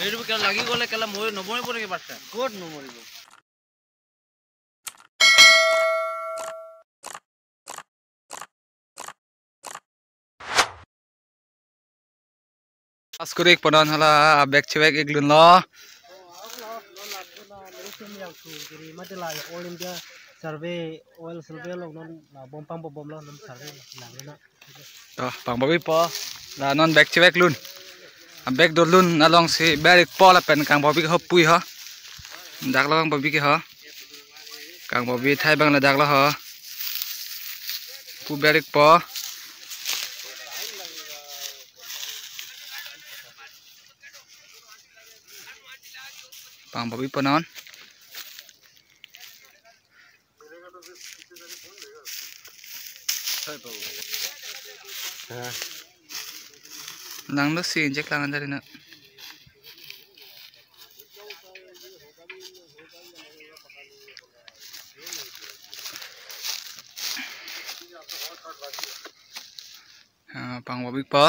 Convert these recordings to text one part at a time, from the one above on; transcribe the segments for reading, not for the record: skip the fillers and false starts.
এইটো কেলা লাগি গলে কেলা মই নমৰিব নেকি বাচ্চা ক'ত নমৰিব Askurik podan hala bek cewek iglun lo. All India survey oil survey lo non bom pam bom lo non survey langena. Toh pang babi po. La non bek cewek lun. Bek dolun along si berik po la pen kang babi ho pui ha. Dak lo kang babi ke ha. Kang babi thai bang la dak lo ha. Pu berik po. Pang babi ponon. Nang lo si injek langan dari na. Pang babi po.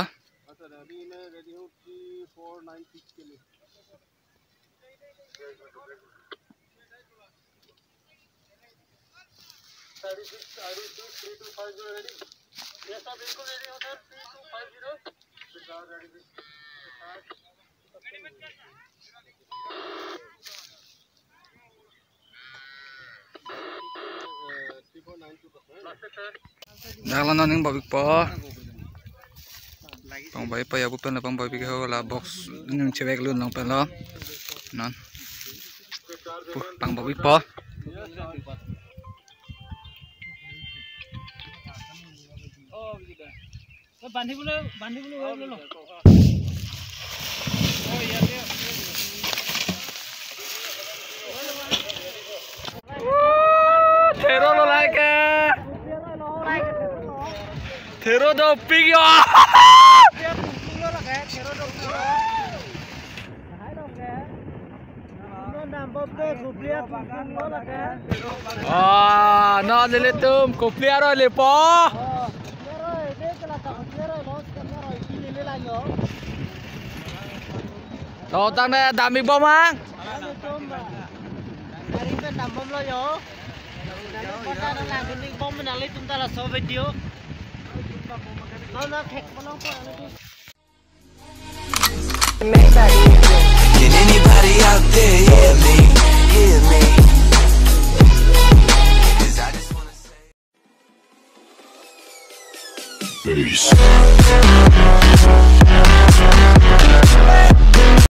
Dalam noning babik po. Pang bayi pa yabu pen pang babik ho la box yung cewek lun lang pen lo. Non. Pang babik po. বান্ধি বলে lo. Thero lo like. Thero do pigyo. No dile tum kopiaro le po. Tahu tang deh dami bom mang. Dari pen dam bom lo yo. Dari kota na lang ning bom na li tum ta la so video. Na khek bolong po Can anybody out there hear me? Hear me? 'Cause I just wanna say peace.